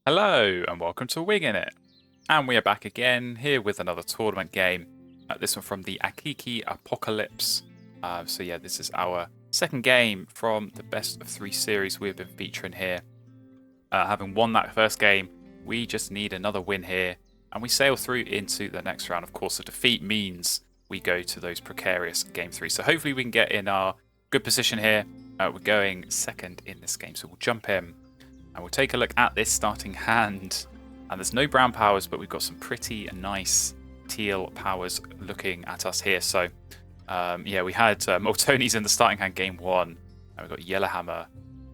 Hello and welcome to Wingin. And we are back again here with another tournament game. This one from the Akiki Apocalypse. So yeah, this is our second game from the best of 3 series we've been featuring here. Having won that first game, we just need another win here. And we sail through into the next round. Of course, a defeat means we go to those precarious game 3. So hopefully we can get in our good position here. We're going second in this game, so we'll jump in. And we'll take a look at this starting hand. And there's no brown powers, but we've got some pretty nice teal powers looking at us here. So, yeah, we had Moltoni's in the starting hand game 1. And we've got Yellowhammer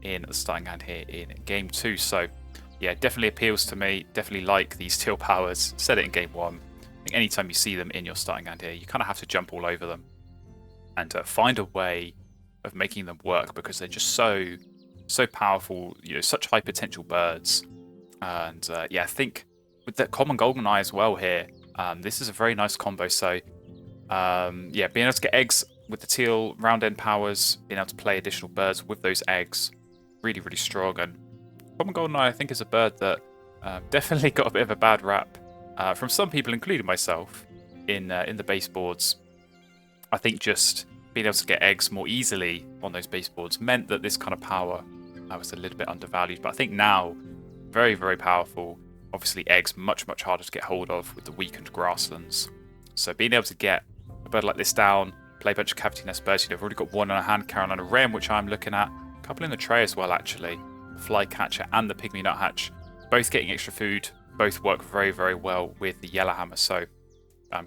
in the starting hand here in game 2. So, yeah, definitely appeals to me. Definitely like these teal powers. Said it in game 1. I think anytime you see them in your starting hand here, you kind of have to jump all over them. And find a way of making them work because they're just so powerful, you know, such high potential birds. And yeah, I think with the common goldeneye as well here, this is a very nice combo. So yeah, being able to get eggs with the teal round end powers, being able to play additional birds with those eggs, really strong. And common goldeneye, I think, is a bird that definitely got a bit of a bad rap from some people, including myself, in the baseboards. I think just being able to get eggs more easily on those baseboards meant that this kind of power was a little bit undervalued. But I think now, very powerful. Obviously, eggs much harder to get hold of with the weakened grasslands. So being able to get a bird like this down, play a bunch of cavity nest birds. You know, I've already got one in a hand, Carolina Wren, which I'm looking at. A couple in the tray as well, actually. The flycatcher and the pygmy nuthatch, both getting extra food. Both work very well with the yellowhammer. So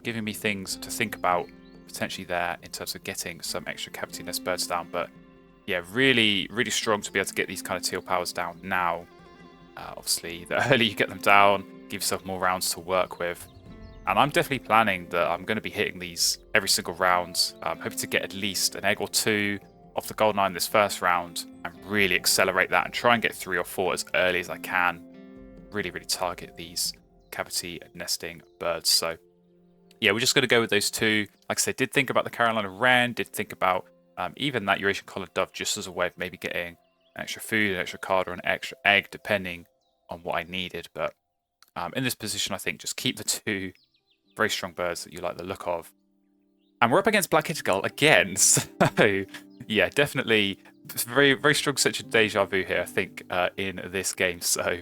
giving me things to think about potentially there in terms of getting some extra cavity nest birds down. But yeah, really strong to be able to get these kind of teal powers down now. Obviously, the earlier you get them down, give yourself more rounds to work with. And I'm definitely planning that I'm going to be hitting these every single round. I'm hoping to get at least an egg or 2 off the goldeneye in this first round and really accelerate that and try and get 3 or 4 as early as I can. Really target these cavity nesting birds. So yeah, we're just going to go with those 2. Like I said, did think about the Carolina Wren, did think about even that Eurasian collared dove just as a way of maybe getting an extra food, an extra card, or an extra egg, depending on what I needed. But in this position, I think just keep the 2 very strong birds that you like the look of. And we're up against Black-headed Gull again. So yeah, definitely very strong sense of deja vu here, I think, in this game. So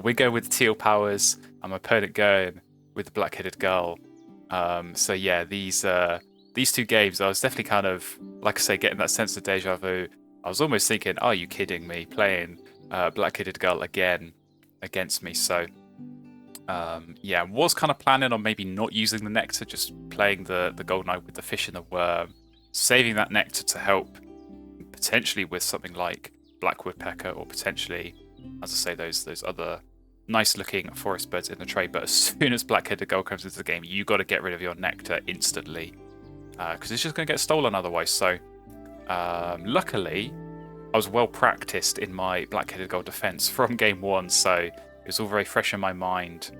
we go with teal powers, and my opponent going with the Black-headed Gull. So yeah, these 2 games, I was definitely kind of, like I say, getting that sense of deja vu. I was almost thinking, are you kidding me, playing Black-headed Gull again against me? So yeah, was kind of planning on maybe not using the nectar, just playing the goldeneye with the fish and the worm, saving that nectar to help potentially with something like black woodpecker, or potentially, as I say, those other nice looking forest birds in the tray. But as soon as Black-headed Gull comes into the game, you got to get rid of your nectar instantly, because it's just going to get stolen otherwise. So luckily I was well practiced in my Black-headed Gull defense from game 1, so it was all very fresh in my mind.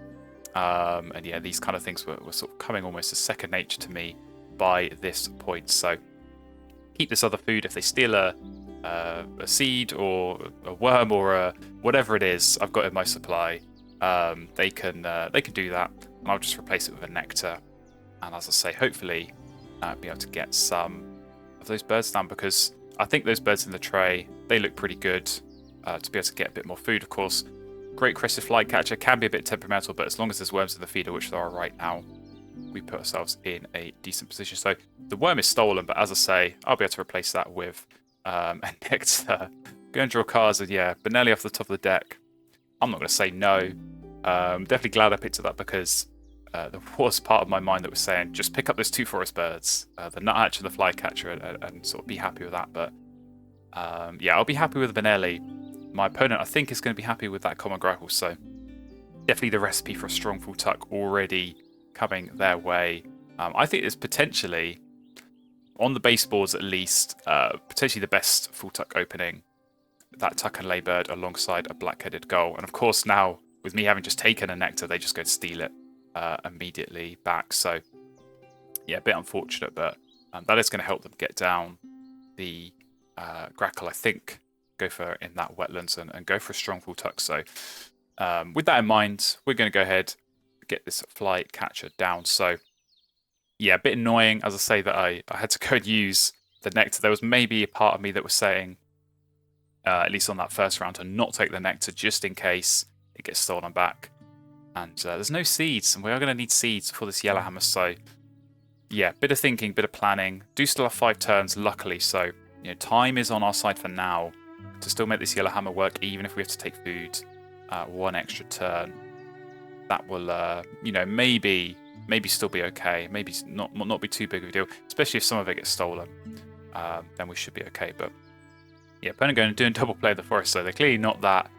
And yeah, these kind of things were sort of coming almost as second nature to me by this point. So keep this other food. If they steal a seed or a worm or a whatever it is I've got in my supply, they can do that, and I'll just replace it with a nectar. And as I say, hopefully be able to get some of those birds down, because I think those birds in the tray, they look pretty good to be able to get a bit more food. Of course, great crested flycatcher can be a bit temperamental, but as long as there's worms in the feeder, which there are right now, we put ourselves in a decent position. So the worm is stolen, but as I say, I'll be able to replace that with a nectar. Go and draw cards, and yeah, Benelli off the top of the deck. I'm not going to say no. Definitely glad I picked it up, because there was part of my mind that was saying just pick up those 2 forest birds, the nuthatch and the flycatcher, and sort of be happy with that. But yeah, I'll be happy with Benelli. My opponent, I think, is going to be happy with that common grackle. So definitely the recipe for a strong full tuck already coming their way. I think it's potentially, on the baseboards at least, potentially the best full tuck opening. That tuck and lay bird alongside a Black-headed Gull. And of course now, with me having just taken a nectar, they just go to steal it immediately back. So yeah, a bit unfortunate, but that is going to help them get down the grackle, I think. Go for in that wetlands and go for a strong full tuck. So with that in mind, we're going to go ahead and get this flycatcher down. So yeah, a bit annoying, as I say, that I had to go and use the nectar. There was maybe a part of me that was saying, at least on that first round, to not take the nectar just in case it gets stolen back. And there's no seeds, and we are going to need seeds for this Yellowhammer. So yeah, bit of thinking, bit of planning. Do still have 5 turns, luckily. So time is on our side for now to still make this Yellowhammer work, even if we have to take food 1 extra turn. That will, maybe still be okay. Maybe not be too big of a deal, especially if some of it gets stolen. Then we should be okay. But yeah, opponent going and doing double play of the forest, so they're clearly not that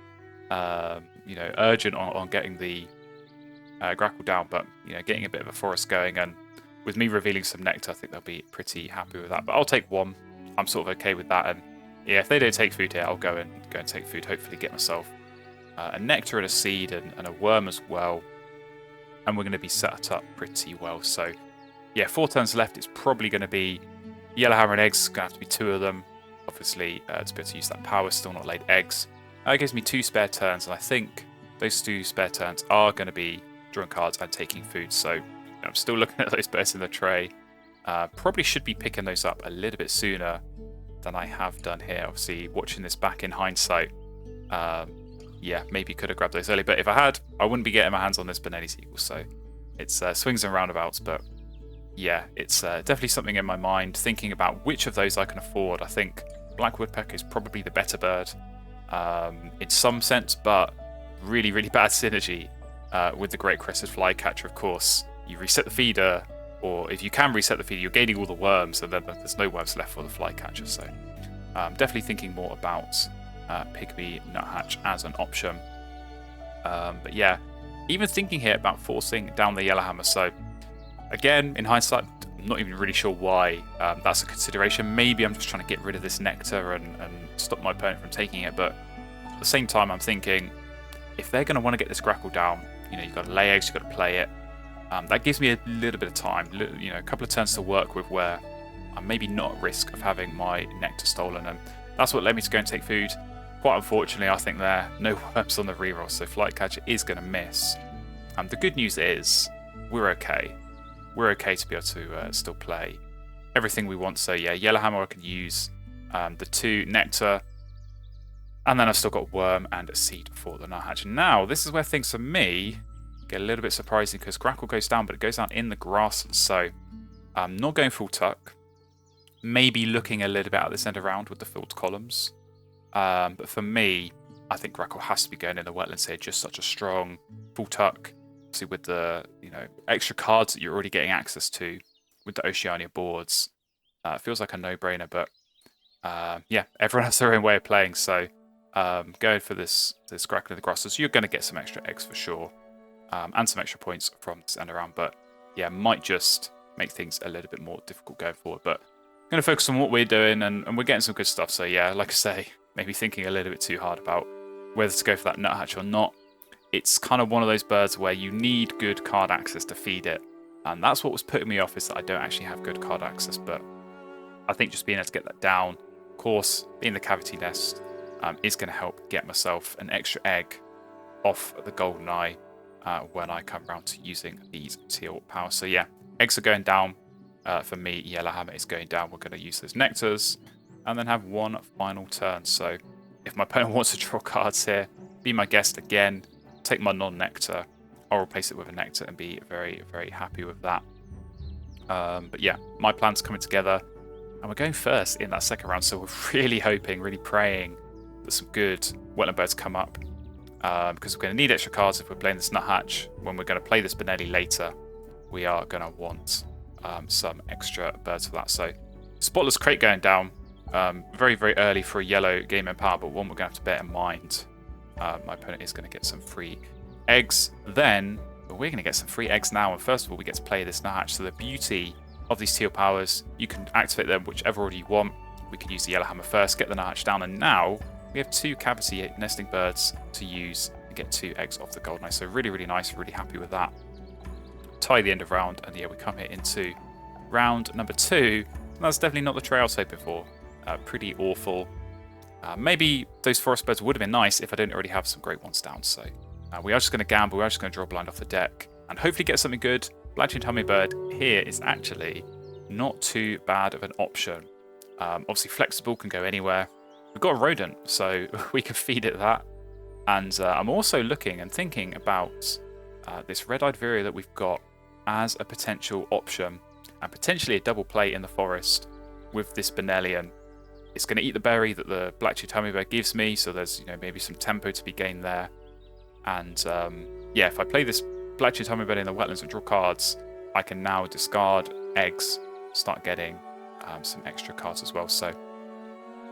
urgent on getting the grackle down. But getting a bit of a forest going, and with me revealing some nectar, I think they'll be pretty happy with that. But I'll take 1. I'm sort of okay with that. And yeah, if they don't take food here, I'll go and take food. Hopefully, get myself a nectar and a seed and a worm as well. And we're going to be set up pretty well. So yeah, 4 turns left. It's probably going to be Yellowhammer and eggs. Going to have to be 2 of them, obviously, to be able to use that power. Still not laid eggs. That gives me 2 spare turns, and I think those 2 spare turns are going to be drawing cards and taking food. So I'm still looking at those birds in the tray. Probably should be picking those up a little bit sooner than I have done here. Obviously, watching this back in hindsight, yeah, maybe could have grabbed those early. But if I had, I wouldn't be getting my hands on this Benelli's Eagle. So it's swings and roundabouts. But yeah, it's definitely something in my mind, thinking about which of those I can afford. I think Black Woodpecker is probably the better bird in some sense, but really, really bad synergy with the Great Crested Flycatcher. Of course, you reset the feeder, or if you can reset the feeder, you're gaining all the worms, and then there's no worms left for the Flycatcher. So definitely thinking more about Pygmy Nuthatch as an option. But yeah, even thinking here about forcing down the Yellowhammer. So again, in hindsight, I'm not even really sure why that's a consideration. Maybe I'm just trying to get rid of this nectar and stop my opponent from taking it. But at the same time, I'm thinking, if they're going to want to get this grackle down, you've got to lay eggs, you've got to play it. That gives me a little bit of time, a couple of turns to work with where I'm maybe not at risk of having my nectar stolen. And that's what led me to go and take food. Quite unfortunately, I think there are no worms on the reroll, so Flycatcher is going to miss. The good news is we're okay. We're okay to be able to still play everything we want. So yeah, Yellowhammer I can use, the 2 nectar, and then I've still got worm and a seed for the Nuthatch. Now, this is where things for me get a little bit surprising, because grackle goes down, but it goes down in the grass. So I'm not going full tuck. Maybe looking a little bit at this end around with the filled columns. But for me, I think grackle has to be going in the wetlands here. Just such a strong full tuck. Obviously, with the extra cards that you're already getting access to with the Oceania boards, it feels like a no-brainer. But yeah, everyone has their own way of playing. So going for this grackle in the grass, so you're going to get some extra eggs for sure, and some extra points from this end around. But yeah, might just make things a little bit more difficult going forward. But I'm going to focus on what we're doing, and we're getting some good stuff. So yeah, like I say, maybe thinking a little bit too hard about whether to go for that nuthatch or not. It's kind of one of those birds where you need good card access to feed it. And that's what was putting me off, is that I don't actually have good card access. But I think just being able to get that down, of course, being the cavity nest, is going to help get myself an extra egg off the golden eye when I come around to using these teal powers. So yeah, eggs are going down. For me, Yellowhammer is going down. We're going to use those nectars and then have 1 final turn. So if my opponent wants to draw cards here, be my guest again, take my non-nectar, I'll replace it with a nectar and be very, very happy with that. But yeah, my plan's coming together, and we're going first in that second round. So we're really hoping, really praying that some good wetland birds come up, because we're going to need extra cards if we're playing this nuthatch. When we're going to play this Benelli later, we are going to want some extra birds for that. So Spotless Crate going down very, very early for a yellow game in power, but one we're going to have to bear in mind. My opponent is going to get some free eggs. Then we're going to get some free eggs now, and first of all, we get to play this nuthatch. So the beauty of these teal powers, you can activate them whichever order you want. We can use the Yellowhammer first, get the nuthatch down, and now we have 2 cavity nesting birds to use and get 2 eggs off the golden eye. So really, really nice, really happy with that. Tie the end of round, and yeah, we come here into round number 2. And that's definitely not the tray I was hoping for. Pretty awful. Maybe those forest birds would have been nice if I didn't already have some great ones down. So We are just going to gamble. We are just going to draw blind off the deck and hopefully get something good. Black-tuned hummingbird here is actually not too bad of an option. Obviously flexible, can go anywhere. We've got a rodent, so we can feed it that. And I'm also looking and thinking about this red-eyed vireo that we've got as a potential option, and potentially a double play in the forest with this Benellian. It's going to eat the berry that the black-tuned hummingbird gives me, so there's maybe some tempo to be gained there. And yeah, if I play this black-tuned hummingbird in the wetlands and draw cards, I can now discard eggs, start getting some extra cards as well. So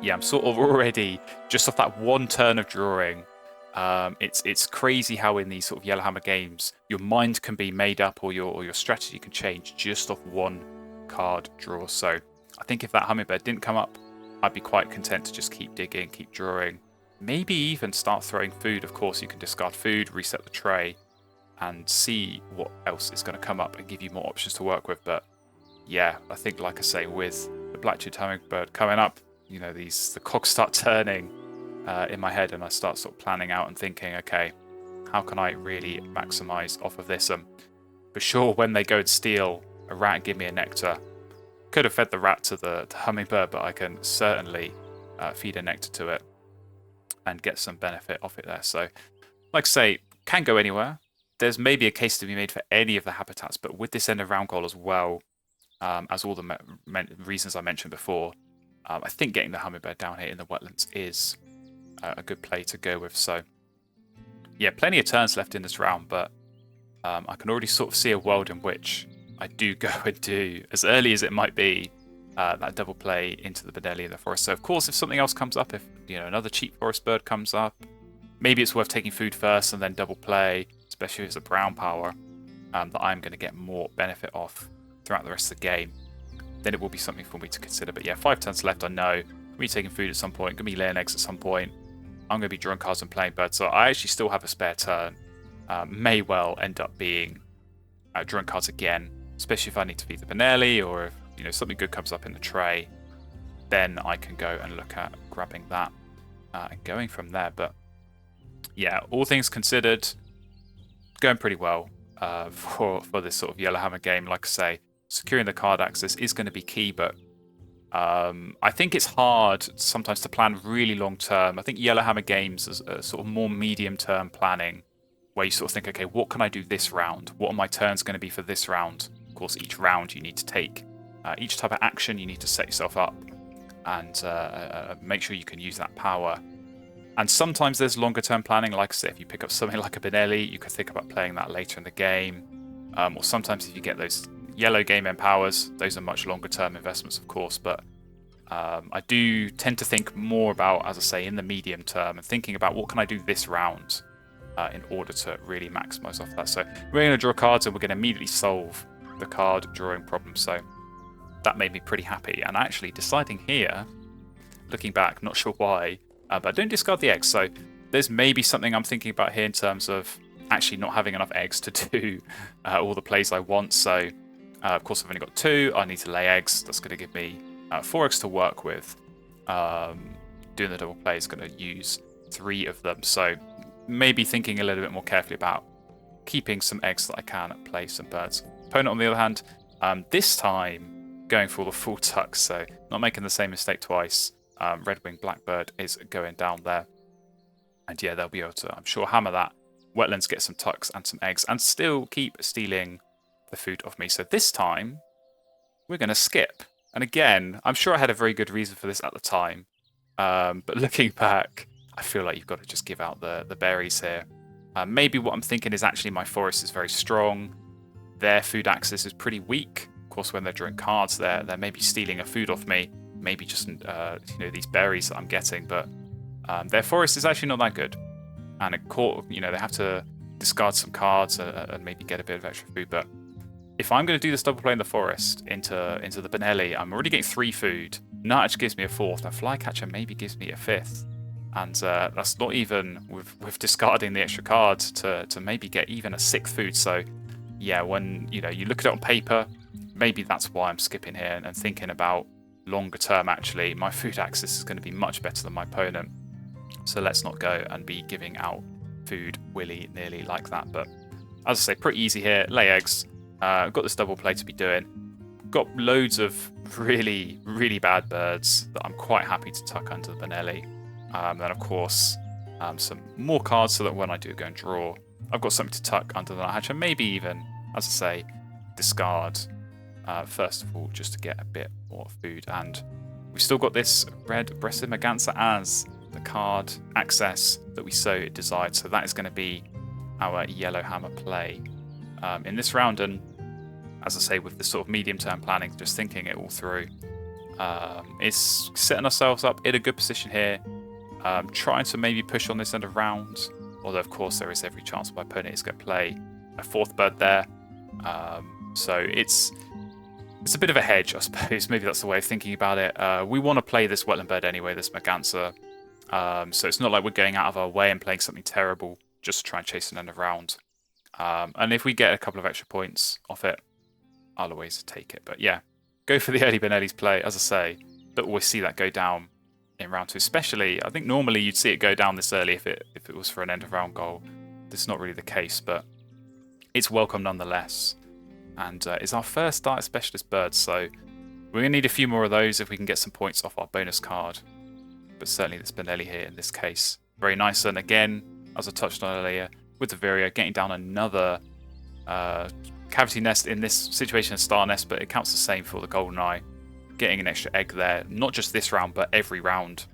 yeah, I'm sort of already just off that one turn of drawing. It's crazy how in these sort of Yellowhammer games your mind can be made up, or your strategy can change just off one card draw. So I think if that hummingbird didn't come up, I'd be quite content to just keep digging, keep drawing, maybe even start throwing food. Of course, you can discard food, reset the tray, and see what else is going to come up and give you more options to work with. But yeah, I think, like I say, with the black-tuned hummingbird coming up, the cogs start turning in my head, and I start sort of planning out and thinking, okay, how can I really maximize off of this? For sure, when they go and steal a rat and give me a nectar, could have fed the rat to the hummingbird, but I can certainly feed a nectar to it and get some benefit off it there. So, like I say, can go anywhere. There's maybe a case to be made for any of the habitats, but with this end of round goal as well, as all the reasons I mentioned before, I think getting the hummingbird down here in the wetlands is a good play to go with. So yeah, plenty of turns left in this round, but I can already sort of see a world in which I do go and do, as early as it might be, that double play into the Benelli in the forest. So of course, if something else comes up, if another cheap forest bird comes up, maybe it's worth taking food first and then double play, especially if it's a brown power that I'm going to get more benefit off throughout the rest of the game. Then it will be something for me to consider. But yeah, 5 turns left. I know I'm going to be taking food at some point, going to be laying eggs at some point. I'm going to be drawing cards and playing birds, so I actually still have a spare turn. May well end up being drawing cards again, especially if I need to feed the Benelli, or if something good comes up in the tray, then I can go and look at grabbing that and going from there. But yeah, all things considered, going pretty well for this sort of Yellowhammer game. Like I say, securing the card access is going to be key, but I think it's hard sometimes to plan really long term. I think Yellowhammer games is a sort of more medium term planning, where you sort of think, okay, what can I do this round? What are my turns going to be for this round? Of course, each round you need to take each type of action, you need to set yourself up and make sure you can use that power. And sometimes there's longer term planning. Like I say, if you pick up something like a Benelli, you could think about playing that later in the game. Or sometimes if you get those yellow game end powers, those are much longer term investments, of course. But I do tend to think more about, as I say, in the medium term, and thinking about what can I do this round in order to really maximize off that. So we're going to draw cards and we're going to immediately solve the card drawing problem. So that made me pretty happy. And actually deciding here, looking back, not sure why, but I don't discard the eggs. So there's maybe something I'm thinking about here in terms of actually not having enough eggs to do all the plays I want. So of course I've only got 2. I need to lay eggs. That's going to give me 4 eggs to work with. Doing the double play is going to use 3 of them. So maybe thinking a little bit more carefully about keeping some eggs that I can play some birds. Opponent, on the other hand, this time going for the full tucks, so not making the same mistake twice. Red-winged blackbird is going down there. And yeah, they'll be able to, I'm sure, hammer that. Wetlands, get some tucks and some eggs, and still keep stealing the food off me. So this time, we're going to skip. And again, I'm sure I had a very good reason for this at the time. But looking back, I feel like you've got to just give out the berries here. Maybe what I'm thinking is actually my forest is very strong. Their food access is pretty weak. Of course, when they're drawing cards, they're maybe stealing a food off me. Maybe just these berries that I'm getting. But their forest is actually not that good. And they have to discard some cards and maybe get a bit of extra food. But if I'm going to do this double play in the forest into the Benelli, I'm already getting 3 food. Nuthatch gives me a 4th. That flycatcher maybe gives me a 5th. And that's not even with discarding the extra cards to maybe get even a 6th food. So yeah, when you look at it on paper, maybe that's why I'm skipping here and thinking about longer term. Actually, my food access is going to be much better than my opponent. So let's not go and be giving out food willy-nilly like that. But as I say, pretty easy here. Lay eggs. I've got this double play to be doing. Got loads of really, really bad birds that I'm quite happy to tuck under the Benelli. Then, of course, some more cards so that when I do go and draw, I've got something to tuck under the nuthatch, and maybe even, as I say, discard first of all, just to get a bit more food. And we've still got this red-breasted Merganser as the card access that we so desired. So that is going to be our yellow hammer play in this round. And as I say, with this sort of medium-term planning, just thinking it all through, it's setting ourselves up in a good position here, trying to maybe push on this end of round. Although, of course, there is every chance my opponent is going to play a fourth bird there. So it's a bit of a hedge, I suppose. Maybe that's the way of thinking about it. We want to play this wetland bird anyway, this Merganser. So it's not like we're going out of our way and playing something terrible just to try and chase an end of round. And if we get a couple of extra points off it, I'll always take it. But yeah, go for the early Benelli's play. As I say, don't always see that go down in round 2. Especially, I think normally you'd see it go down this early if it was for an end of round goal. This is not really the case, but it's welcome nonetheless. And it's our first Diet Specialist bird, so we're going to need a few more of those if we can get some points off our bonus card. But certainly this Benelli here in this case, very nice. And again, as I touched on earlier, with the Vireo, getting down another cavity nest, in this situation a star nest, but it counts the same for the GoldenEye. Getting an extra egg there, not just this round, but every round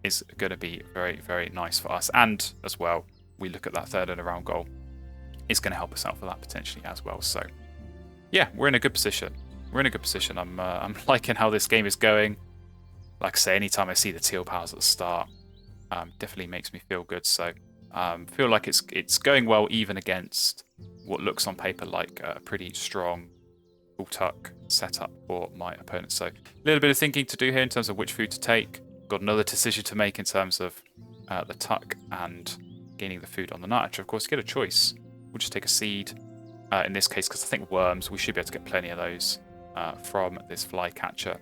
is going to be very, very nice for us. And as well, we look at that third end of round goal. It's going to help us out for that potentially as well. So yeah, we're in a good position. We're in a good position. I'm liking how this game is going. Like I say, anytime I see the teal powers at the start, definitely makes me feel good. So feel like it's going well, even against what looks on paper like a pretty strong full tuck setup for my opponent. So a little bit of thinking to do here in terms of which food to take. Got another decision to make in terms of the tuck and gaining the food on the nuthatch. Of course, you get a choice. We'll just take a seed in this case, because I think worms, we should be able to get plenty of those from this flycatcher.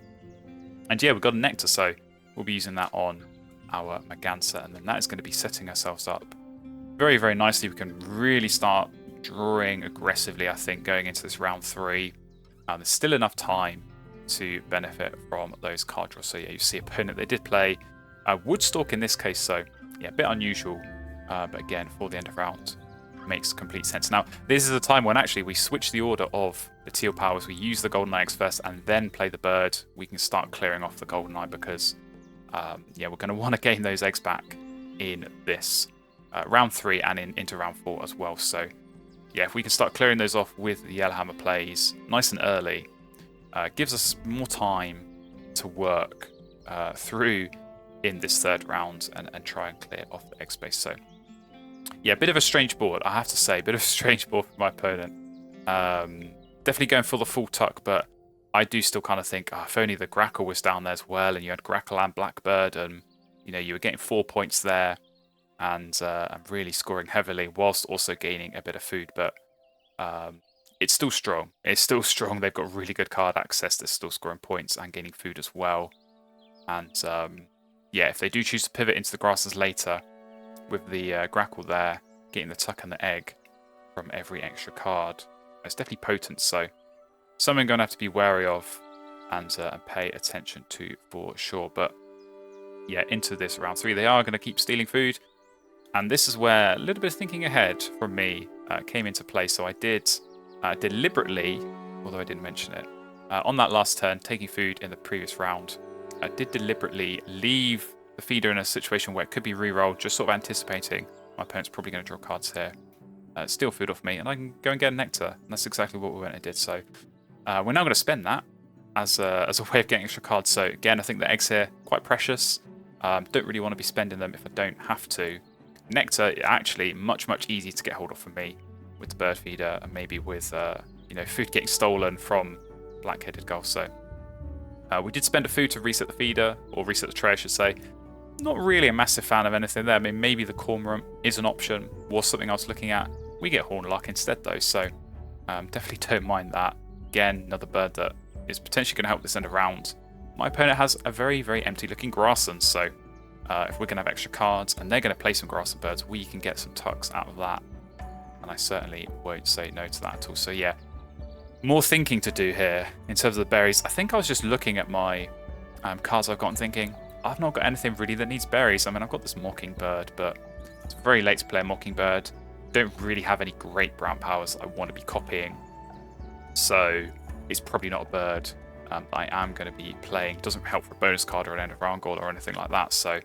And yeah, we've got a nectar, so we'll be using that on our Merganser, and then that is going to be setting ourselves up very, very nicely. We can really start drawing aggressively, I think, going into this round 3. There's still enough time to benefit from those card draws. So yeah, you see opponent, they did play Woodstock in this case, so yeah, a bit unusual, but again, for the end of round, makes complete sense. Now, this is a time when actually we switch the order of the teal powers. We use the golden eggs first and then play the bird. We can start clearing off the golden eye because yeah, we're going to want to gain those eggs back in this round 3 and into round 4 as well. So yeah, if we can start clearing those off with the Yellowhammer plays nice and early, gives us more time to work through in this third round and try and clear off the egg space. So yeah, a bit of a strange board, I have to say. A bit of a strange board for my opponent. Definitely going for the full tuck, but I do still kind of think, oh, if only the Grackle was down there as well, and you had Grackle and Blackbird, and you know, you were getting 4 points there, and really scoring heavily, whilst also gaining a bit of food. But it's still strong. It's still strong. They've got really good card access. They're still scoring points and gaining food as well. And yeah, if they do choose to pivot into the grasses later, with the Grackle there, getting the tuck and the egg from every extra card, it's definitely potent. So something I'm going to have to be wary of and pay attention to for sure. But yeah, into this round 3, they are going to keep stealing food. And this is where a little bit of thinking ahead from me came into play. So I did deliberately, although I didn't mention it, on that last turn, taking food in the previous round, I did deliberately leave the feeder in a situation where it could be re-rolled, just sort of anticipating my opponent's probably going to draw cards here, steal food off me, and I can go and get a nectar. And that's exactly what we went and did. So we're now going to spend that as a way of getting extra cards. So again, I think the eggs here quite precious. Don't really want to be spending them if I don't have to. Nectar actually much easier to get hold of for me with the bird feeder, and maybe with you know, food getting stolen from black-headed gull. So we did spend a food to reset the feeder, or reset the tray I should say. Not really a massive fan of anything there. I mean, maybe the cormorant is an option, was something I was looking at. We get hornlark instead though, so definitely don't mind that. Again, another bird that is potentially going to help this end of round. My opponent has a very empty looking grassland, so if we're going to have extra cards and they're going to play some grassland birds, we can get some tucks out of that. And I certainly won't say no to that at all. So yeah, more thinking to do here in terms of the berries. I think I was just looking at my cards I've got and thinking, I've not got anything really that needs berries. I mean, I've got this Mockingbird, but it's very late to play a Mockingbird. Don't really have any great brown powers that I want to be copying. So it's probably not a bird I am going to be playing. Doesn't help for a bonus card or an end of round goal or anything like that. So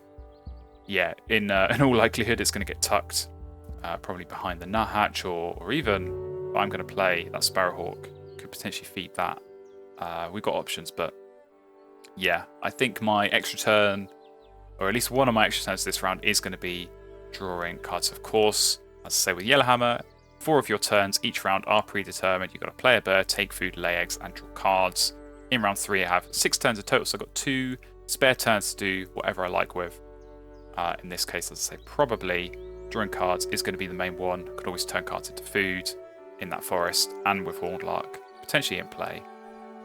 yeah, in all likelihood, it's going to get tucked probably behind the nuthatch, or even if I'm going to play that Sparrowhawk, could potentially feed that. We've got options, but yeah, I think my extra turn, or at least one of my extra turns this round, is going to be drawing cards. Of course, as I say with Yellowhammer, 4 of your turns each round are predetermined. You've got to play a bird, take food, lay eggs, and draw cards. In round 3, I have 6 turns in total, so I've got 2 spare turns to do whatever I like with. In this case, as I say, probably drawing cards is going to be the main one. I could always turn cards into food in that forest, and with Horned Lark potentially in play,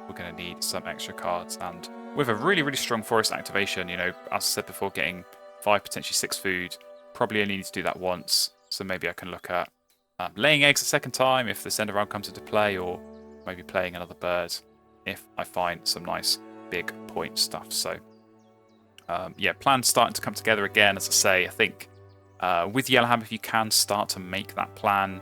we're going to need some extra cards. And with a really, really strong forest activation, you know, as I said before, getting 5, potentially 6 food, probably only need to do that once. So maybe I can look at laying eggs a second time if this end of round comes into play, or maybe playing another bird if I find some nice big point stuff. So yeah, plans starting to come together again. As I say, I think with Yellowhammer, if you can start to make that plan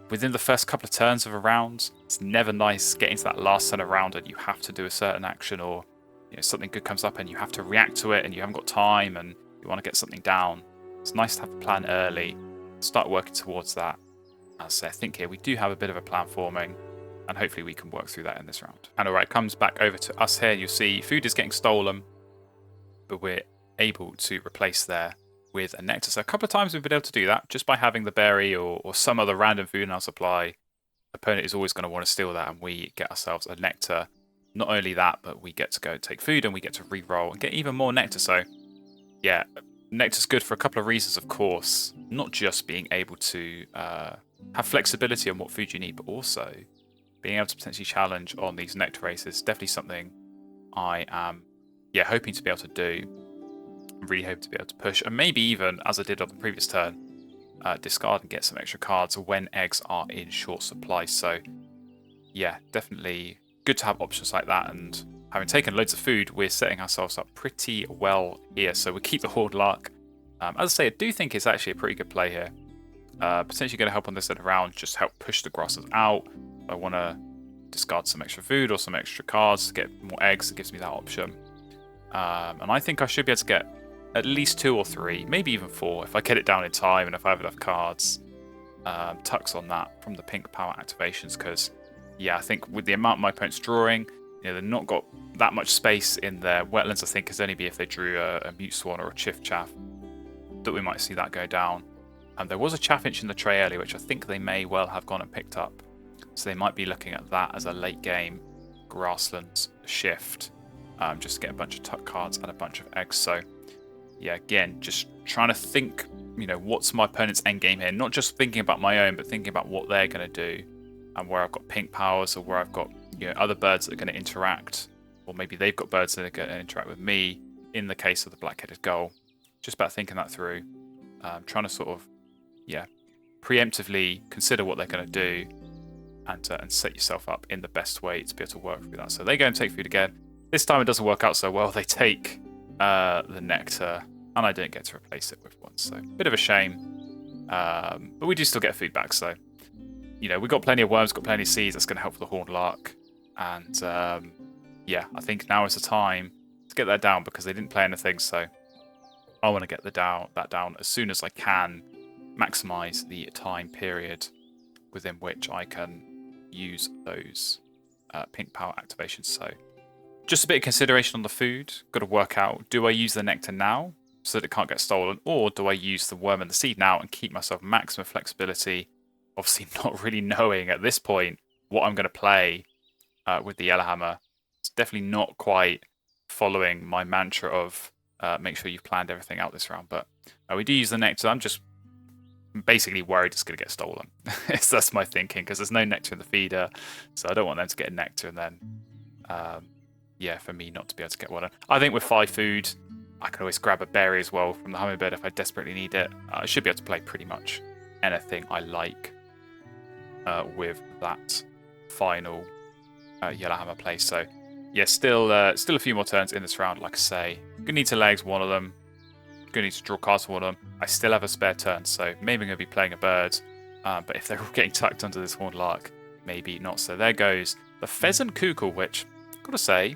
within the first couple of turns of a round, it's never nice getting to that last turn of round and you have to do a certain action, or you know, something good comes up and you have to react to it and you haven't got time and you want to get something down. It's nice to have a plan early, start working towards that. As I say, I think here we do have a bit of a plan forming, and hopefully we can work through that in this round. And alright, comes back over to us here. You'll see food is getting stolen, but we're able to replace there with a nectar. So a couple of times we've been able to do that just by having the berry or some other random food in our supply. Opponent is always going to want to steal that, and we get ourselves a nectar. Not only that, but we get to go take food and we get to re-roll and get even more nectar. So yeah, nectar's good for a couple of reasons, of course. Not just being able to have flexibility on what food you need, but also being able to potentially challenge on these nectar races. Definitely something I am hoping to be able to do. I'm really hoping to be able to push, and maybe even, as I did on the previous turn, discard and get some extra cards when eggs are in short supply. So yeah, definitely good to have options like that. And having taken loads of food, we're setting ourselves up pretty well here. So we keep the Horned Lark. As I say, I do think it's actually a pretty good play here. Potentially going to help on this end of round, just help push the grasses out. I want to discard some extra food or some extra cards to get more eggs. It gives me that option. And I think I should be able to get at least 2 or 3, maybe even 4, if I get it down in time and if I have enough cards. Tucks on that from the pink power activations, because yeah, I think with the amount my opponent's drawing, you know, they've not got that much space in their wetlands. I think it's only be if they drew a Mute Swan or a Chiff Chaff that we might see that go down. And there was a Chaffinch in the tray earlier, which I think they may well have gone and picked up. So they might be looking at that as a late game grasslands shift, just to get a bunch of tuck cards and a bunch of eggs. So yeah, again, just trying to think, you know, what's my opponent's end game here? Not just thinking about my own, but thinking about what they're going to do and where I've got pink powers, or where I've got, you know, other birds that are going to interact, or maybe they've got birds that are going to interact with me in the case of the black-headed gull. Just about thinking that through, trying to sort of, yeah, preemptively consider what they're going to do and set yourself up in the best way to be able to work through that. So they go and take food again. This time it doesn't work out so well. They take the nectar, and I don't get to replace it with one. So a bit of a shame, but we do still get food back. So, you know, we've got plenty of worms, got plenty of seeds. That's going to help for the Horned Lark. And yeah, I think now is the time to get that down, because they didn't play anything. So I want to get that down as soon as I can, maximize the time period within which I can use those pink power activations. So just a bit of consideration on the food. Got to work out, do I use the nectar now so that it can't get stolen, or do I use the worm and the seed now and keep myself maximum flexibility? Obviously not really knowing at this point what I'm going to play with the Yellowhammer. It's definitely not quite following my mantra of make sure you've planned everything out this round. But we do use the nectar. I'm just basically worried it's going to get stolen. That's my thinking, because there's no nectar in the feeder, so I don't want them to get nectar and then yeah, for me not to be able to get one. I think with 5 food, I can always grab a berry as well from the hummingbird if I desperately need it. I should be able to play pretty much anything I like with that final Yellowhammer play. So yeah, still a few more turns in this round. Like I say, gonna need to legs one of them. Gonna need to draw cards for one of them. I still have a spare turn, so maybe I'm gonna be playing a bird. But if they're all getting tucked under this horned lark, maybe not. So there goes the pheasant cuckoo, which I've got to say,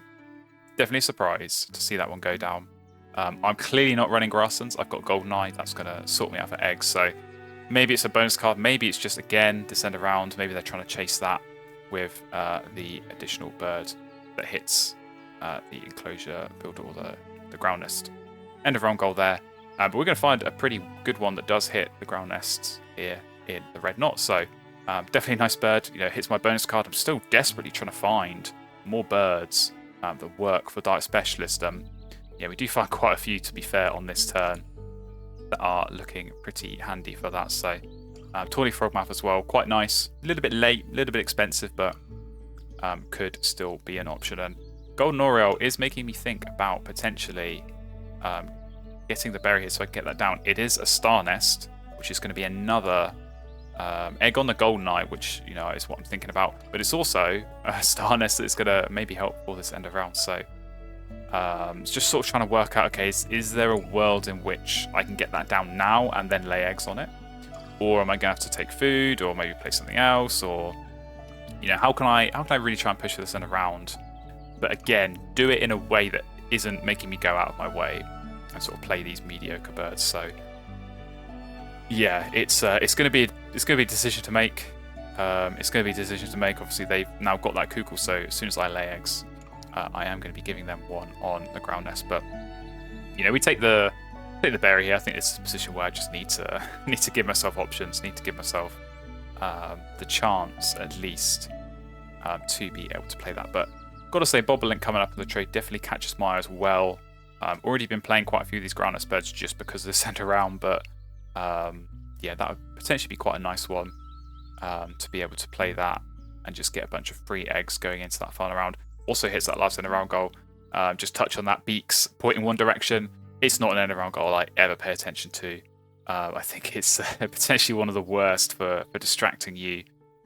definitely a surprise to see that one go down. I'm clearly not running grasslands. I've got Goldeneye. That's going to sort me out for eggs. So maybe it's a bonus card. Maybe it's just, again, descend around. Maybe they're trying to chase that with the additional bird that hits the enclosure builder or the ground nest. End of round goal there. But we're going to find a pretty good one that does hit the ground nests here in the red knot. So definitely a nice bird. Hits my bonus card. I'm still desperately trying to find more birds that work for Diet Specialist. Yeah, we do find quite a few, to be fair, on this turn that are looking pretty handy for that. So Tawny Frogmouth as well, quite nice. A little bit late, a little bit expensive, but could still be an option. And Golden Oriole is making me think about potentially getting the berry here so I can get that down. It is a star nest, which is going to be another egg on the Goldeneye, which is what I'm thinking about. But it's also a star nest that's going to maybe help for this end of round. So it's just sort of trying to work out, okay, is there a world in which I can get that down now and then lay eggs on it? Or am I going to have to take food, or maybe play something else? Or, how can I really try and push this end of round? But again, do it in a way that isn't making me go out of my way and sort of play these mediocre birds. So yeah, it's going to be a decision to make. Obviously, they've now got that cuckoo, so as soon as I lay eggs, I am going to be giving them one on the ground nest. But we take the berry here. I think it's a position where I just need to give myself options. Need to give myself the chance at least to be able to play that. But got to say, Bobolink coming up in the trade definitely catches my eye as well. Already been playing quite a few of these ground nest birds just because of the centre round, but yeah, that would potentially be quite a nice one to be able to play that and just get a bunch of free eggs going into that final round. Also hits that last end of round goal. Just touch on that, beaks pointing one direction. It's not an end of round goal I ever pay attention to. I think it's potentially one of the worst for distracting you.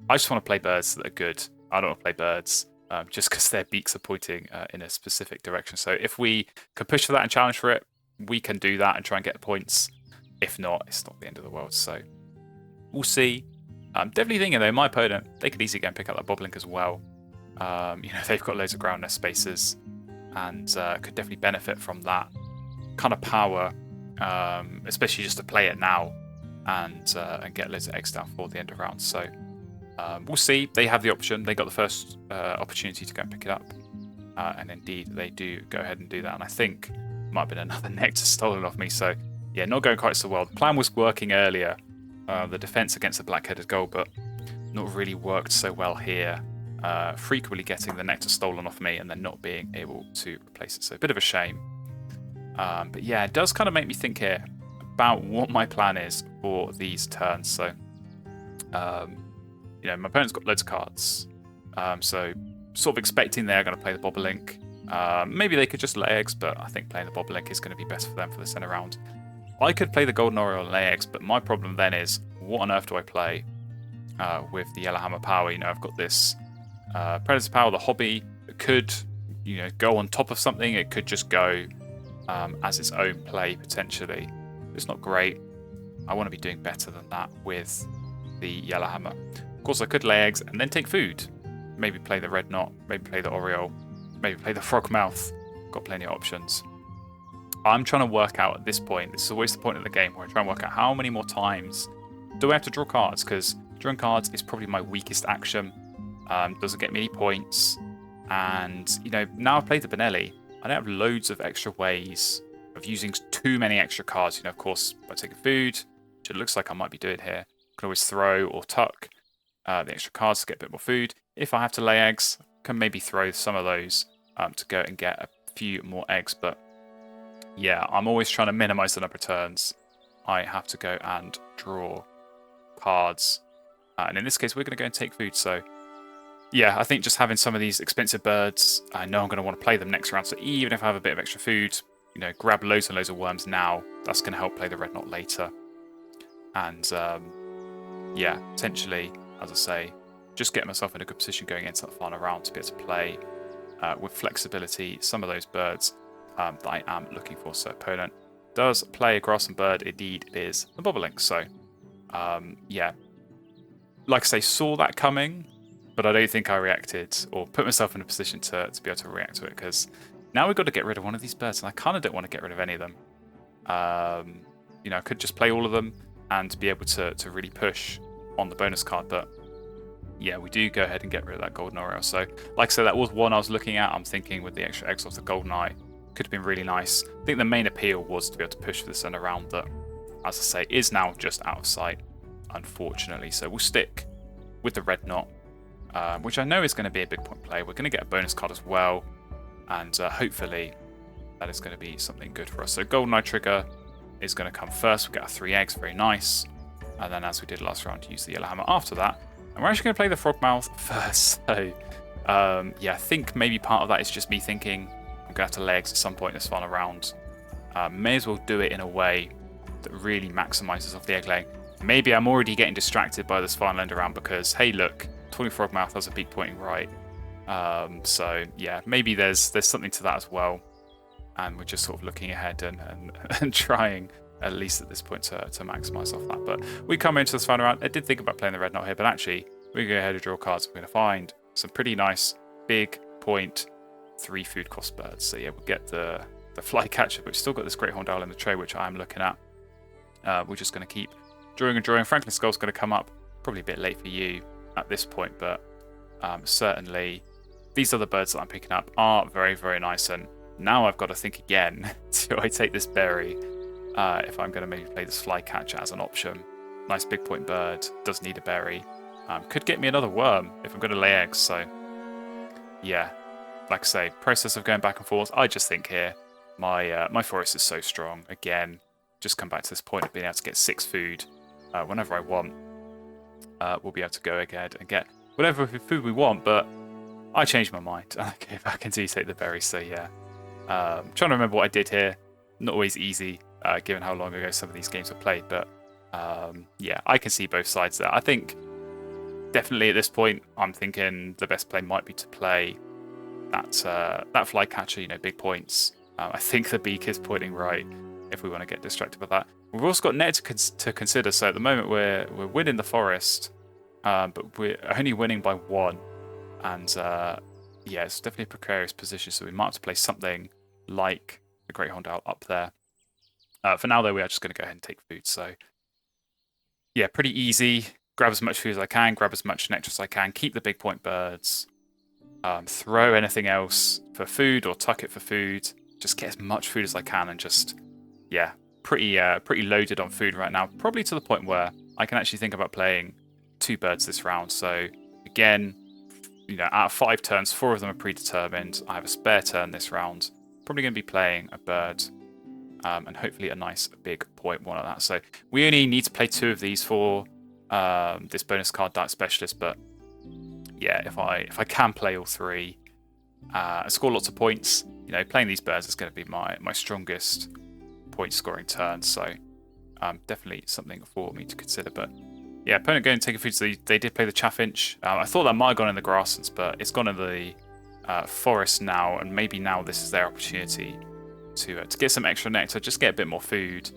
I just want to play birds that are good. I don't want to play birds just because their beaks are pointing in a specific direction. So if we can push for that and challenge for it, we can do that and try and get the points. If not, it's not the end of the world. So we'll see. Definitely thinking, though, my opponent, they could easily go and pick up that Bobolink as well. They've got loads of ground nest spaces and could definitely benefit from that kind of power, especially just to play it now and get loads of eggs down for the end of round. So we'll see. They have the option. They got the first opportunity to go and pick it up. And indeed, they do go ahead and do that. And I think it might have been another nectar stolen off me. So yeah, not going quite so well. The plan was working earlier, the defense against the black-headed gull, but not really worked so well here. Frequently getting the nectar stolen off me and then not being able to replace it. So a bit of a shame. But yeah, it does kind of make me think here about what my plan is for these turns. So, my opponent's got loads of cards. So sort of expecting they're going to play the Bobolink. Maybe they could just lay eggs, but I think playing the Bobolink is going to be best for them for the center round. I could play the Golden Oriole and lay eggs, but my problem then is, what on earth do I play with the Yellowhammer power? I've got this Predator power, the hobby. It could, go on top of something. It could just go as its own play, potentially. It's not great. I want to be doing better than that with the Yellowhammer. Of course, I could lay eggs and then take food. Maybe play the red knot, maybe play the Oriole, maybe play the frogmouth. Got plenty of options. I'm trying to work out at this point, this is always the point of the game where I try and work out how many more times do I have to draw cards, because drawing cards is probably my weakest action. Doesn't get me any points. And, now I've played the Benelli, I don't have loads of extra ways of using too many extra cards. Of course, by taking food, which it looks like I might be doing here, I can always throw or tuck the extra cards to get a bit more food. If I have to lay eggs, I can maybe throw some of those to go and get a few more eggs. But yeah, I'm always trying to minimize the number of turns I have to go and draw cards. And in this case, we're going to go and take food. So yeah, I think just having some of these expensive birds, I know I'm going to want to play them next round. So even if I have a bit of extra food, you know, grab loads and loads of worms now. That's going to help play the red knot later. And yeah, potentially, as I say, just get myself in a good position going into that final round to be able to play with flexibility some of those birds that I am looking for. So opponent does play a grass and bird. Indeed, it is the bobolink. So yeah, like I say, saw that coming, but I don't think I reacted or put myself in a position to be able to react to it, because now we've got to get rid of one of these birds, and I kind of don't want to get rid of any of them. You know, I could just play all of them and be able to really push on the bonus card, but yeah, we do go ahead and get rid of that golden oriole. So like I said, that was one I was looking at. I'm thinking with the extra eggs off the golden eye, could have been really nice. I think the main appeal was to be able to push this in a round that, as I say, is now just out of sight, unfortunately. So we'll stick with the red knot, which I know is going to be a big point play. We're going to get a bonus card as well, and hopefully that is going to be something good for us. So golden eye trigger is going to come first. We get our 3 eggs, very nice. And then, as we did last round, use the yellow hammer after that. And we're actually going to play the frogmouth first. So yeah, I think maybe part of that is just me thinking I'm going to have to lay eggs at some point in this final round. May as well do it in a way that really maximizes off the egg laying. Maybe I'm already getting distracted by this final end around because, hey, look, 20 frogmouth has a beak pointing right. So yeah, maybe there's something to that as well. And we're just sort of looking ahead and trying, at least at this point, to maximise off that. But we come into this final round. I did think about playing the red knot here, but actually, we're going to go ahead and draw cards. We're going to find some pretty nice, big point, 3 food cost birds. So yeah, we'll get the flycatcher, but we've still got this great horned owl in the tray, which I am looking at. We're just going to keep drawing and drawing. Franklin Skull's going to come up, probably a bit late for you at this point, but certainly these other birds that I'm picking up are very, very nice. And now I've got to think again, do I take this berry if I'm going to maybe play this flycatcher as an option? Nice big point bird, does need a berry. Could get me another worm if I'm going to lay eggs. So yeah, like I say, process of going back and forth. I just think here, my forest is so strong. Again, just come back to this point of being able to get 6 food whenever I want. We'll be able to go ahead and get whatever food we want, but I changed my mind. I came back and do take the berry, so yeah. Trying to remember what I did here. Not always easy, given how long ago some of these games were played, but yeah, I can see both sides there. I think definitely at this point, I'm thinking the best play might be to play that flycatcher, you know, big points. I think the beak is pointing right if we want to get distracted by that. We've also got net to consider, so at the moment we're winning the forest, but we're only winning by 1, and yeah, it's definitely a precarious position, so we might have to play something like the Great Horned Owl up there. For now, though, we are just going to go ahead and take food. So, yeah, pretty easy. Grab as much food as I can, grab as much nectar as I can, keep the big point birds, throw anything else for food or tuck it for food. Just get as much food as I can and just, yeah, pretty loaded on food right now. Probably to the point where I can actually think about playing 2 birds this round. So, again, you know, out of 5 turns, 4 of them are predetermined. I have a spare turn this round. Probably going to be playing a bird, and hopefully a nice big point one of that. So we only need to play 2 of these for this bonus card Diet Specialist. But yeah, if I can play all 3, and score lots of points, you know, playing these birds is going to be my strongest point scoring turn. So definitely something for me to consider. But yeah, opponent going to take a food. So they did play the chaffinch. I thought that might have gone in the grasslands, but it's gone in the forest now, and maybe now this is their opportunity to get some extra nectar, just get a bit more food,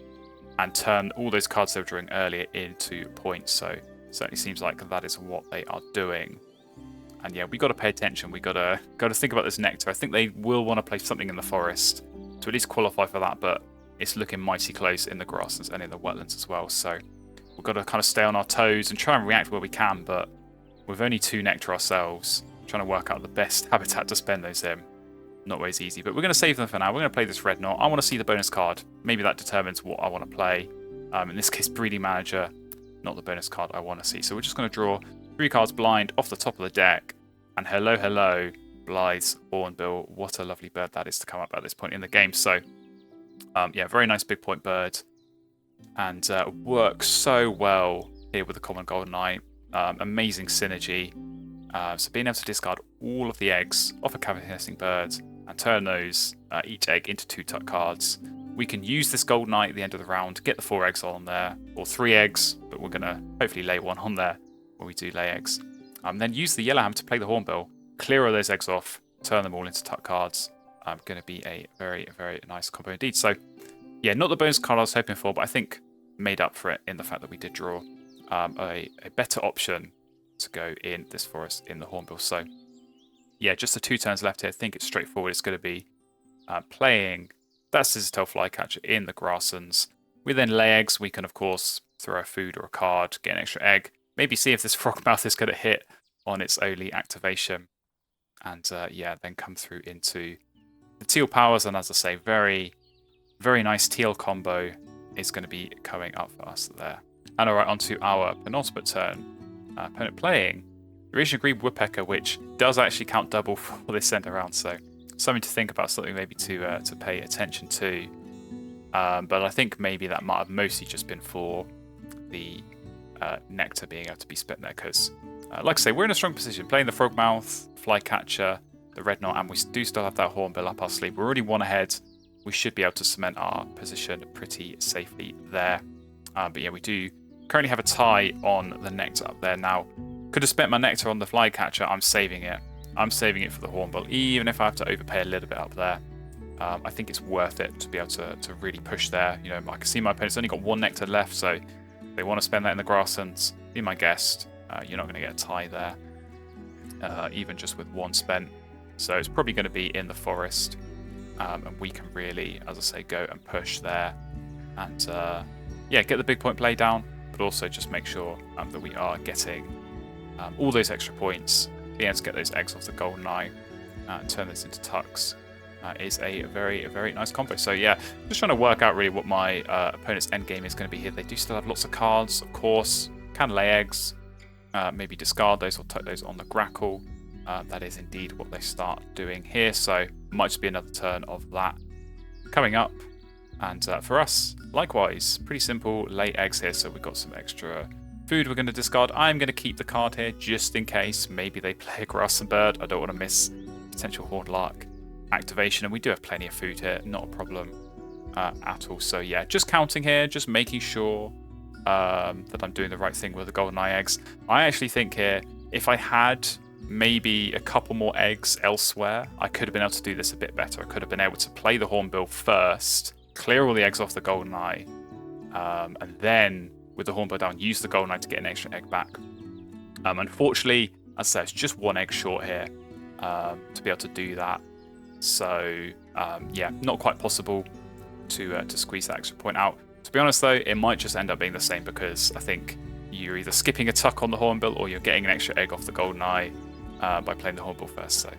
and turn all those cards they were drawing earlier into points. So it certainly seems like that is what they are doing. And yeah, we got to pay attention. We got to think about this nectar. I think they will want to play something in the forest to at least qualify for that, but it's looking mighty close in the grasslands and in the wetlands as well. So we've got to kind of stay on our toes and try and react where we can, but with only 2 nectar ourselves, trying to work out the best habitat to spend those in. Not always easy, but we're going to save them for now. We're going to play this red knot. I want to see the bonus card. Maybe that determines what I want to play. In this case, Breeding Manager, not the bonus card I want to see. So we're just going to draw 3 cards blind off the top of the deck. And hello, hello, Blythe's Hornbill. What a lovely bird that is to come up at this point in the game. So, yeah, very nice big point bird. And works so well here with the common golden eye. Amazing synergy. So being able to discard all of the eggs off a cavity nesting bird and turn those each egg into 2 tuck cards. We can use this golden eye at the end of the round, get the 4 eggs on there, or 3 eggs, but we're going to hopefully lay 1 on there when we do lay eggs. Then use the yellow ham to play the hornbill, clear all those eggs off, turn them all into tuck cards. Going to be a very, very nice combo indeed. So, yeah, not the bonus card I was hoping for, but I think made up for it in the fact that we did draw a better option to go in this forest in the hornbill. So, yeah, just the 2 turns left here. I think it's straightforward. It's going to be playing that Scissortail Flycatcher in the grasslands. We then lay eggs. We can, of course, throw a food or a card, get an extra egg. Maybe see if this Frogmouth is going to hit on its only activation. And, yeah, then come through into the teal powers. And as I say, very, very nice teal combo is going to be coming up for us there. And all right, onto our penultimate turn. Opponent playing Eurasian Green Woodpecker, which does actually count double for this end around, so something to think about, something maybe to pay attention to. But I think maybe that might have mostly just been for the nectar being able to be spent there, because, like I say, we're in a strong position, playing the Frogmouth, Flycatcher, the Red Knot, and we do still have that Hornbill up our sleeve. We're already 1 ahead. We should be able to cement our position pretty safely there. But yeah, we do currently have a tie on the nectar up there. Now, could have spent my nectar on the Flycatcher. I'm saving it. I'm saving it for the Hornbill, even if I have to overpay a little bit up there. I think it's worth it to be able to really push there. You know, I can see my opponent's only got 1 nectar left, so if they want to spend that in the grasslands, be my guest. You're not going to get a tie there, even just with 1 spent. So it's probably going to be in the forest, and we can really, as I say, go and push there, and yeah, get the big point play down, but also just make sure that we are getting all those extra points, being able to get those eggs off the golden eye and turn this into tucks. Is a very, very nice combo. So yeah, just trying to work out really what my opponent's endgame is going to be here. They do still have lots of cards, of course. Can lay eggs, maybe discard those or tuck those on the grackle. That is indeed what they start doing here. So might just be another turn of that coming up. And for us, likewise, pretty simple, lay eggs here. So we've got some extra food we're going to discard. I'm going to keep the card here just in case. Maybe they play a grass and bird. I don't want to miss potential horned lark activation, and we do have plenty of food here, not a problem at all. So yeah, just counting here, just making sure that I'm doing the right thing with the golden eye eggs. I actually think here, if I had maybe a couple more eggs elsewhere, I could have been able to do this a bit better. I could have been able to play the hornbill first, clear all the eggs off the golden eye, and then with the hornbill down, use the golden eye to get an extra egg back. Unfortunately, as I said, it's just 1 egg short here to be able to do that. So yeah, not quite possible to squeeze that extra point out. To be honest though, it might just end up being the same, because I think you're either skipping a tuck on the hornbill or you're getting an extra egg off the golden eye by playing the hornbill first. So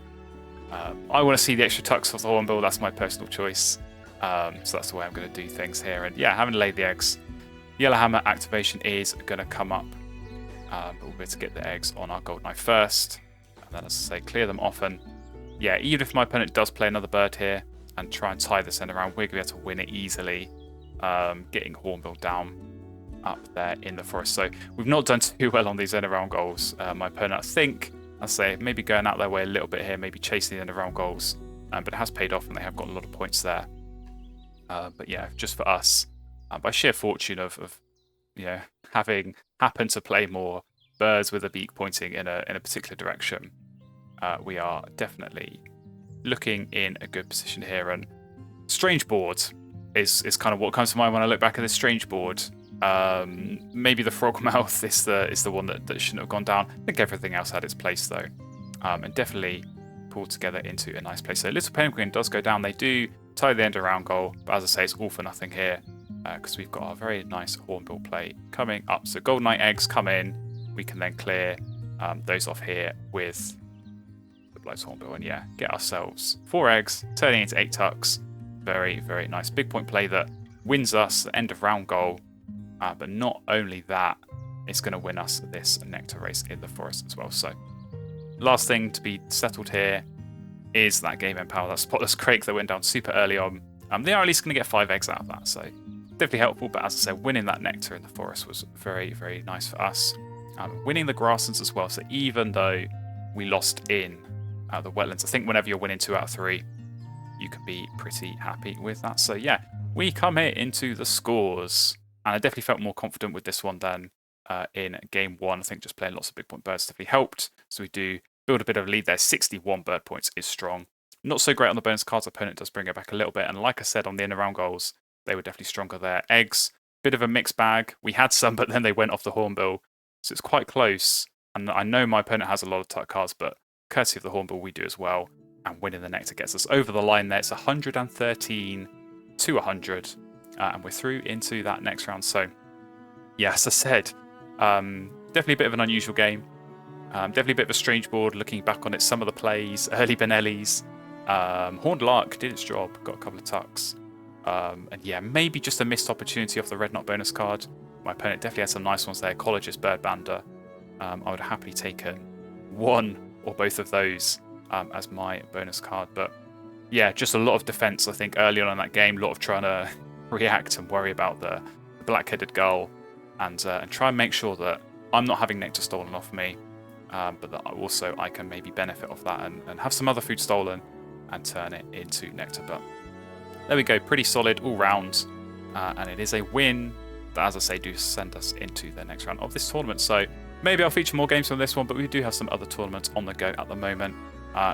I want to see the extra tucks off the hornbill. That's my personal choice. So that's the way I'm going to do things here. And yeah, having laid the eggs, yellow hammer activation is going to come up. But we'll be able to get the eggs on our golden eye first, and then, as I say, clear them off. And yeah, even if my opponent does play another bird here and try and tie this end around, we're going to be able to win it easily, getting hornbill down up there in the forest. So we've not done too well on these end around goals. My opponent, I think, I say, maybe going out their way a little bit here, maybe chasing the end around goals, but it has paid off and they have got a lot of points there. But yeah, just for us, by sheer fortune of you know, having happened to play more birds with a beak pointing in a particular direction, we are definitely looking in a good position here. And strange board is kind of what comes to mind when I look back at this strange board. Maybe the Frogmouth is the one that shouldn't have gone down. I think everything else had its place though, and definitely pulled together into a nice place. So Little Penguin does go down. They do tie the end around goal, but as I say, it's all for nothing here because we've got a very nice hornbill play coming up. So Golden Eye eggs come in. We can then clear those off here with the Blood's Hornbill, and yeah, get ourselves 4 eggs, turning into 8 tucks. Very, very nice big point play that wins us the end of round goal. But not only that, it's going to win us this nectar race in the forest as well. So last thing to be settled here is that game end power, that Spotless Crake that went down super early on. They are at least going to get 5 eggs out of that, so definitely helpful. But as I said, winning that nectar in the forest was very, very nice for us. Winning the grasslands as well, so even though we lost in the wetlands, I think whenever you're winning 2 out of 3, you can be pretty happy with that. So yeah, we come here into the scores, and I definitely felt more confident with this one than in game 1. I think just playing lots of big point birds definitely helped. So we do build a bit of a lead there. 61 bird points is strong. Not so great on the bonus cards. Opponent does bring it back a little bit. And like I said, on the end around goals, they were definitely stronger there. Eggs, bit of a mixed bag. We had some, but then they went off the hornbill. So it's quite close. And I know my opponent has a lot of tuck cards, but courtesy of the hornbill, we do as well. And winning the nectar gets us over the line there. It's 113 to 100. And we're through into that next round. So, yeah, as I said, definitely a bit of an unusual game. Definitely a bit of a strange board looking back on it. Some of the plays, early Benellis. Horned Lark did its job, got a couple of tucks. And yeah, maybe just a missed opportunity off the red knot bonus card. My opponent definitely had some nice ones there. Ecologist, Bird Bander. I would have happily taken one or both of those as my bonus card. But yeah, just a lot of defense, I think, early on in that game. A lot of trying to react and worry about the black-headed gull and try and make sure that I'm not having nectar stolen off me, but that also I can maybe benefit off that and have some other food stolen and turn it into nectar. But there we go, pretty solid all round, and it is a win that, as I say, do send us into the next round of this tournament. So maybe I'll feature more games from this one, but we do have some other tournaments on the go at the moment.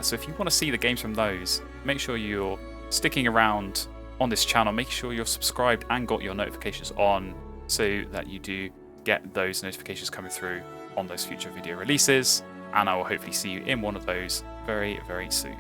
So if you want to see the games from those, make sure you're sticking around on this channel. Make sure you're subscribed and got your notifications on so that you do get those notifications coming through on those future video releases. And I will hopefully see you in one of those very, very soon.